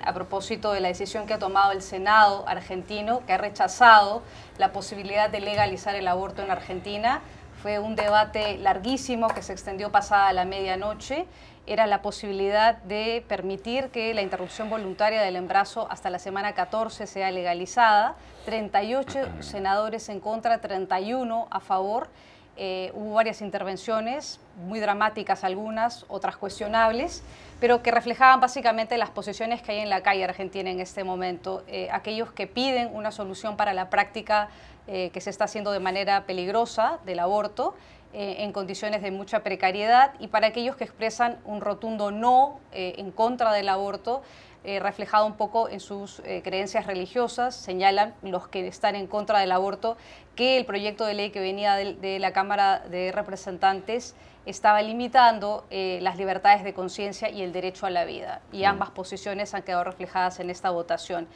A propósito de la decisión que ha tomado el Senado argentino, que ha rechazado la posibilidad de legalizar el aborto en Argentina. Fue un debate larguísimo que se extendió pasada la medianoche. Era la posibilidad de permitir que la interrupción voluntaria del embarazo hasta la semana 14 sea legalizada. 38 senadores en contra, 31 a favor. Hubo varias intervenciones, muy dramáticas algunas, otras cuestionables, pero que reflejaban básicamente las posiciones que hay en la calle argentina en este momento. Aquellos que piden una solución para la práctica que se está haciendo de manera peligrosa del aborto, en condiciones de mucha precariedad, y para aquellos que expresan un rotundo no en contra del aborto, reflejado un poco en sus creencias religiosas. Señalan los que están en contra del aborto que el proyecto de ley que venía de la Cámara de Representantes estaba limitando las libertades de conciencia y el derecho a la vida, y ambas posiciones han quedado reflejadas en esta votación.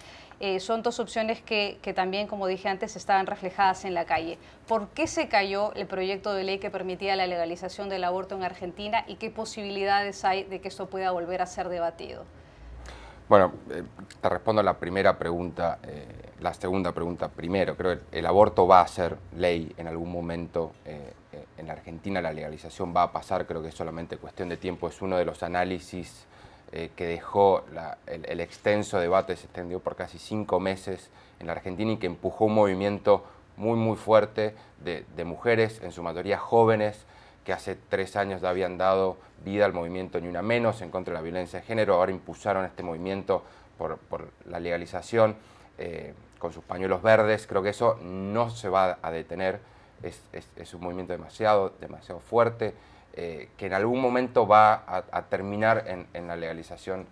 Son dos opciones que también, como dije antes, estaban reflejadas en la calle. ¿Por qué se cayó el proyecto de ley que permitía la legalización del aborto en Argentina y qué posibilidades hay de que esto pueda volver a ser debatido? Bueno, te respondo a la primera pregunta, la segunda pregunta primero. Creo que el aborto va a ser ley en algún momento. En la Argentina la legalización va a pasar, creo que es solamente cuestión de tiempo. Es uno de los análisis que dejó el extenso debate, se extendió por casi 5 meses en la Argentina y que empujó un movimiento muy fuerte de mujeres, en su mayoría jóvenes, que hace 3 años ya habían dado vida al movimiento Ni Una Menos en contra de la violencia de género. Ahora impulsaron este movimiento por la legalización con sus pañuelos verdes. Creo que eso no se va a detener. Es un movimiento demasiado fuerte que en algún momento va a terminar en la legalización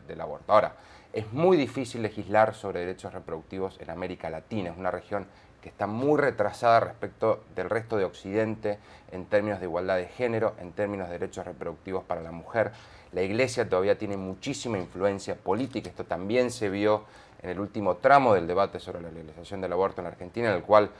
del aborto. Ahora, es muy difícil legislar sobre derechos reproductivos en América Latina. Es una región que está muy retrasada respecto del resto de Occidente en términos de igualdad de género, en términos de derechos reproductivos para la mujer. La Iglesia todavía tiene muchísima influencia política. Esto también se vio en el último tramo del debate sobre la legalización del aborto en Argentina, en el cual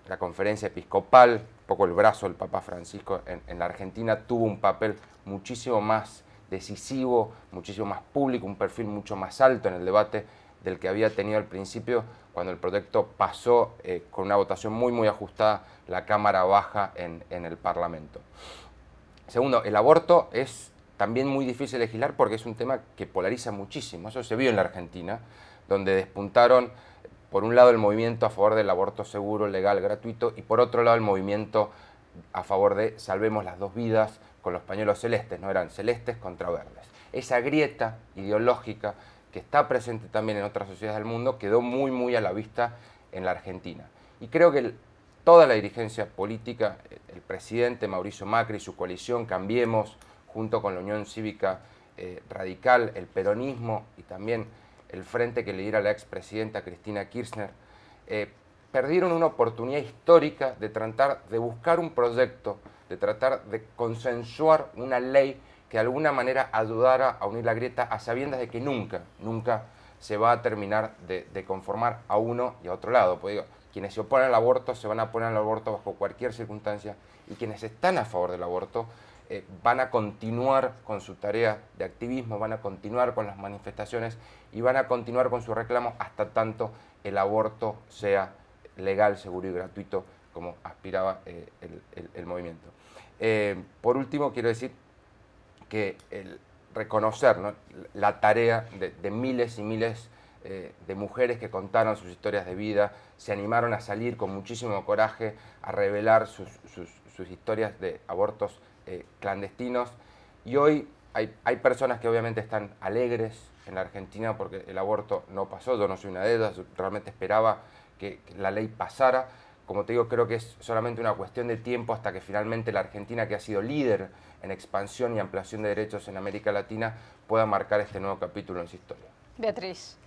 la conferencia episcopal, un poco el brazo del Papa Francisco en la Argentina, tuvo un papel muchísimo más decisivo, muchísimo más público, un perfil mucho más alto en el debate del que había tenido al principio, cuando el proyecto pasó con una votación muy ajustada la Cámara Baja en el Parlamento. Segundo, el aborto es también muy difícil legislar porque es un tema que polariza muchísimo. Eso se vio en la Argentina, donde despuntaron, por un lado, el movimiento a favor del aborto seguro, legal, gratuito, y por otro lado, el movimiento a favor de salvemos las 2 vidas con los pañuelos celestes, no eran celestes contra verdes. Esa grieta ideológica que está presente también en otras sociedades del mundo, quedó muy a la vista en la Argentina. Y creo que toda la dirigencia política, el presidente Mauricio Macri y su coalición Cambiemos, junto con la Unión Cívica Radical, el peronismo y también el frente que lidera la expresidenta Cristina Kirchner, perdieron una oportunidad histórica de tratar de buscar un proyecto, de tratar de consensuar una ley que de alguna manera ayudara a unir la grieta, a sabiendas de que nunca se va a terminar de conformar a uno y a otro lado. Pues digo, quienes se oponen al aborto se van a oponer al aborto bajo cualquier circunstancia, y quienes están a favor del aborto van a continuar con su tarea de activismo, van a continuar con las manifestaciones y van a continuar con su reclamo hasta tanto el aborto sea legal, seguro y gratuito, como aspiraba el movimiento. Por último, quiero decir que reconocer, ¿no?, la tarea de miles y miles de mujeres que contaron sus historias de vida, se animaron a salir con muchísimo coraje a revelar sus historias de abortos clandestinos, y hoy hay personas que obviamente están alegres en la Argentina porque el aborto no pasó. Yo no soy una de ellas, realmente esperaba que la ley pasara. Como te digo, creo que es solamente una cuestión de tiempo hasta que finalmente la Argentina, que ha sido líder en expansión y ampliación de derechos en América Latina, pueda marcar este nuevo capítulo en su historia. Beatriz.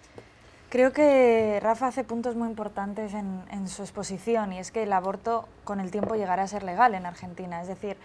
Creo que Rafa hace puntos muy importantes en su exposición, y es que el aborto con el tiempo llegará a ser legal en Argentina. Es decir,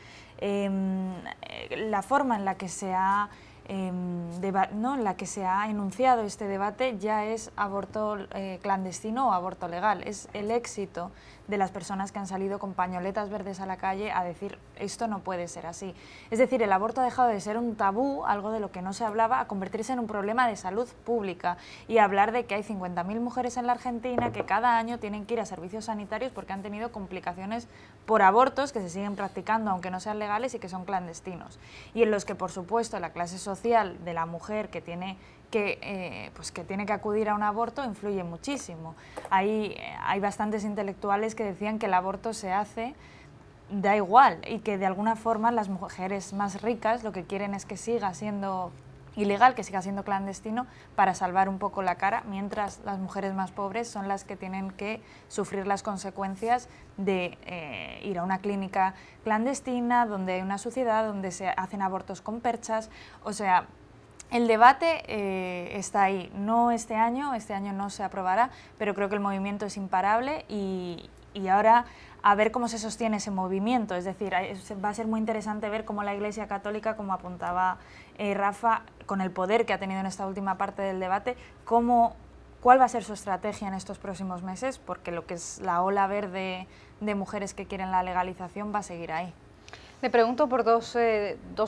la forma en la que se ha en la que se ha enunciado este debate ya es aborto clandestino o aborto legal. Es el éxito de las personas que han salido con pañoletas verdes a la calle a decir esto no puede ser así. Es decir, el aborto ha dejado de ser un tabú, algo de lo que no se hablaba, a convertirse en un problema de salud pública y hablar de que hay 50.000 mujeres en la Argentina que cada año tienen que ir a servicios sanitarios porque han tenido complicaciones por abortos que se siguen practicando aunque no sean legales y que son clandestinos. Y en los que, por supuesto, la clase social de la mujer que tiene que acudir a un aborto influye muchísimo. Hay bastantes intelectuales que decían que el aborto se hace, da igual, y que de alguna forma las mujeres más ricas lo que quieren es que siga siendo ilegal, que siga siendo clandestino para salvar un poco la cara, mientras las mujeres más pobres son las que tienen que sufrir las consecuencias de ir a una clínica clandestina, donde hay una suciedad, donde se hacen abortos con perchas. O sea, el debate está ahí, no este año no se aprobará, pero creo que el movimiento es imparable y ahora a ver cómo se sostiene ese movimiento. Es decir, va a ser muy interesante ver cómo la Iglesia Católica, como apuntaba Rafa, con el poder que ha tenido en esta última parte del debate, cuál va a ser su estrategia en estos próximos meses, porque lo que es la ola verde de mujeres que quieren la legalización va a seguir ahí. Me pregunto por dos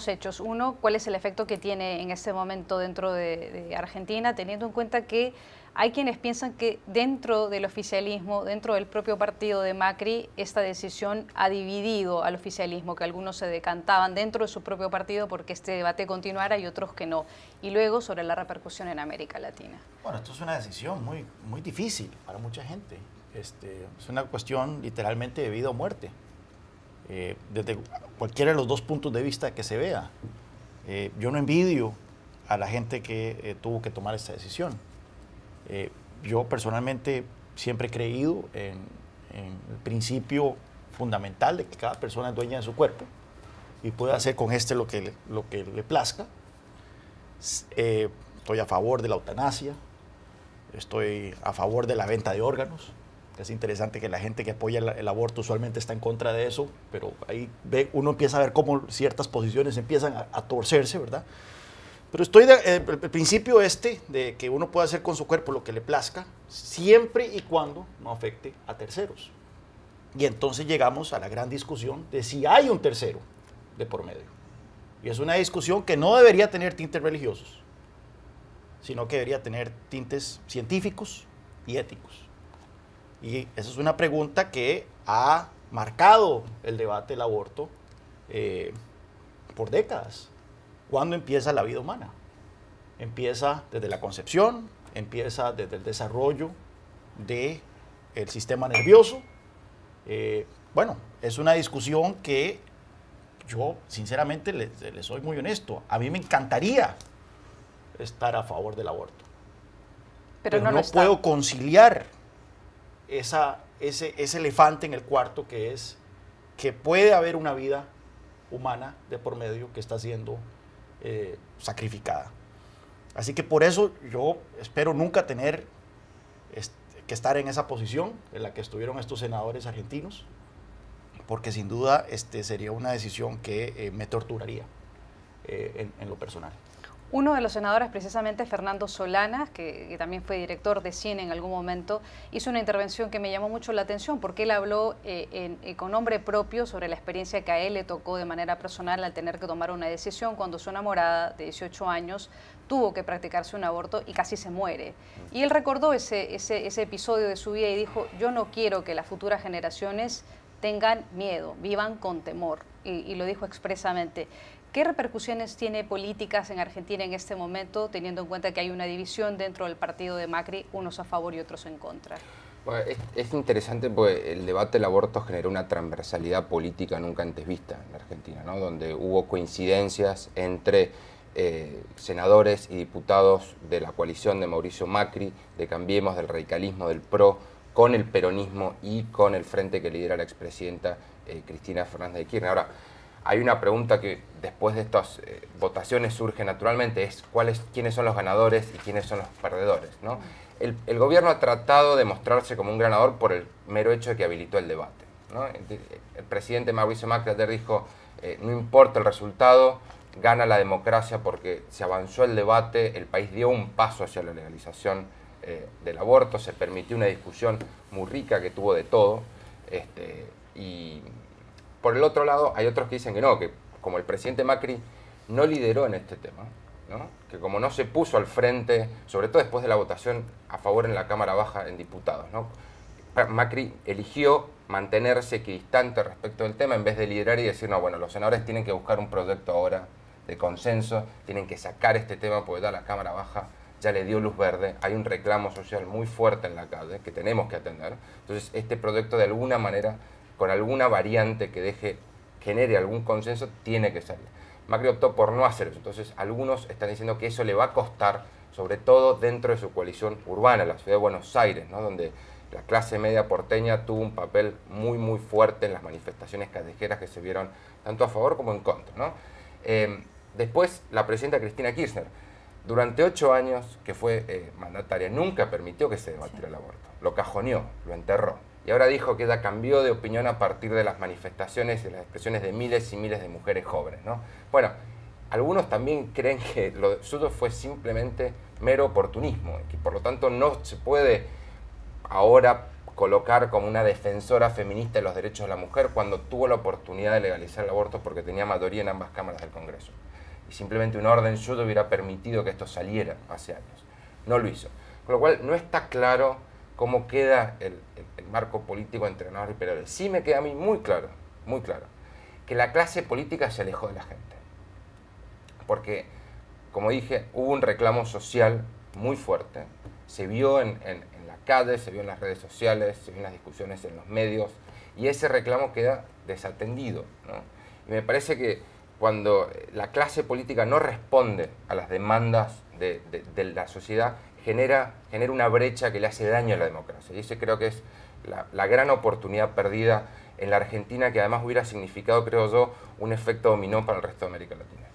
hechos. Uno, ¿cuál es el efecto que tiene en este momento dentro de Argentina, teniendo en cuenta que hay quienes piensan que dentro del oficialismo, dentro del propio partido de Macri, esta decisión ha dividido al oficialismo, que algunos se decantaban dentro de su propio partido porque este debate continuara y otros que no? Y luego sobre la repercusión en América Latina. Bueno, esto es una decisión muy, muy difícil para mucha gente. Es una cuestión literalmente de vida o muerte. Desde cualquiera de los dos puntos de vista que se vea. Yo no envidio a la gente que tuvo que tomar esta decisión. Yo personalmente siempre he creído en el principio fundamental de que cada persona es dueña de su cuerpo y puede hacer con lo que le plazca. Estoy a favor de la eutanasia, estoy a favor de la venta de órganos. Es interesante que la gente que apoya el aborto usualmente está en contra de eso, pero ahí uno empieza a ver cómo ciertas posiciones empiezan a torcerse, ¿verdad? Pero estoy el principio de que uno puede hacer con su cuerpo lo que le plazca, siempre y cuando no afecte a terceros. Y entonces llegamos a la gran discusión de si hay un tercero de por medio. Y es una discusión que no debería tener tintes religiosos, sino que debería tener tintes científicos y éticos. Y esa es una pregunta que ha marcado el debate del aborto por décadas. ¿Cuándo empieza la vida humana? Empieza desde la concepción, empieza desde el desarrollo del sistema nervioso. Bueno, es una discusión que yo, sinceramente, le soy muy honesto. A mí me encantaría estar a favor del aborto. Pero no puedo conciliar ese elefante en el cuarto que es que puede haber una vida humana de por medio que está siendo sacrificada. Así que por eso yo espero nunca tener que estar en esa posición en la que estuvieron estos senadores argentinos, porque sin duda sería una decisión que me torturaría en lo personal. Uno de los senadores, precisamente Fernando Solanas, que también fue director de cine en algún momento, hizo una intervención que me llamó mucho la atención porque él habló con nombre propio sobre la experiencia que a él le tocó de manera personal al tener que tomar una decisión cuando su enamorada de 18 años tuvo que practicarse un aborto y casi se muere. Y él recordó ese episodio de su vida y dijo: yo no quiero que las futuras generaciones tengan miedo, vivan con temor, y lo dijo expresamente. ¿Qué repercusiones tiene políticas en Argentina en este momento, teniendo en cuenta que hay una división dentro del partido de Macri, unos a favor y otros en contra? Bueno, es interesante porque el debate del aborto generó una transversalidad política nunca antes vista en la Argentina, ¿no? Donde hubo coincidencias entre senadores y diputados de la coalición de Mauricio Macri, de Cambiemos, del radicalismo, del PRO, con el peronismo y con el frente que lidera la expresidenta Cristina Fernández de Kirchner. Ahora, hay una pregunta que después de estas votaciones surge naturalmente, es quiénes son los ganadores y quiénes son los perdedores, ¿no? El gobierno ha tratado de mostrarse como un ganador por el mero hecho de que habilitó el debate, ¿no? El presidente Mauricio Macri ayer dijo, no importa el resultado, gana la democracia porque se avanzó el debate, el país dio un paso hacia la legalización del aborto, se permitió una discusión muy rica que tuvo de todo. Y por el otro lado, hay otros que dicen que no, que como el presidente Macri no lideró en este tema, ¿no? Que como no se puso al frente, sobre todo después de la votación a favor en la Cámara Baja en diputados, ¿no? Macri eligió mantenerse equidistante respecto del tema en vez de liderar y decir, no, bueno, los senadores tienen que buscar un proyecto ahora de consenso, tienen que sacar este tema porque ya la Cámara Baja ya le dio luz verde, hay un reclamo social muy fuerte en la calle que tenemos que atender. Entonces, este proyecto de alguna manera, con alguna variante que genere algún consenso, tiene que salir. Macri optó por no hacer eso, entonces algunos están diciendo que eso le va a costar, sobre todo dentro de su coalición urbana, la ciudad de Buenos Aires, ¿no? Donde la clase media porteña tuvo un papel muy, muy fuerte en las manifestaciones callejeras que se vieron tanto a favor como en contra, ¿no? Después, la presidenta Cristina Kirchner, durante 8 años que fue mandataria, nunca permitió que se debatiera el aborto. Lo cajoneó, lo enterró. Y ahora dijo que ella cambió de opinión a partir de las manifestaciones y las expresiones de miles y miles de mujeres jóvenes, ¿no? Bueno, algunos también creen que lo suyo fue simplemente mero oportunismo, y que por lo tanto no se puede ahora colocar como una defensora feminista de los derechos de la mujer cuando tuvo la oportunidad de legalizar el aborto porque tenía mayoría en ambas cámaras del Congreso. Y simplemente un orden suyo hubiera permitido que esto saliera hace años. No lo hizo. Con lo cual no está claro cómo queda el marco político entre Granados y Peroles. Sí me queda a mí muy claro, que la clase política se alejó de la gente. Porque, como dije, hubo un reclamo social muy fuerte. Se vio en la calle, se vio en las redes sociales, se vio en las discusiones en los medios, y ese reclamo queda desatendido, ¿no? Y me parece que cuando la clase política no responde a las demandas de la sociedad, genera una brecha que le hace daño a la democracia. Y ese creo que es la gran oportunidad perdida en la Argentina, que además hubiera significado, creo yo, un efecto dominó para el resto de América Latina.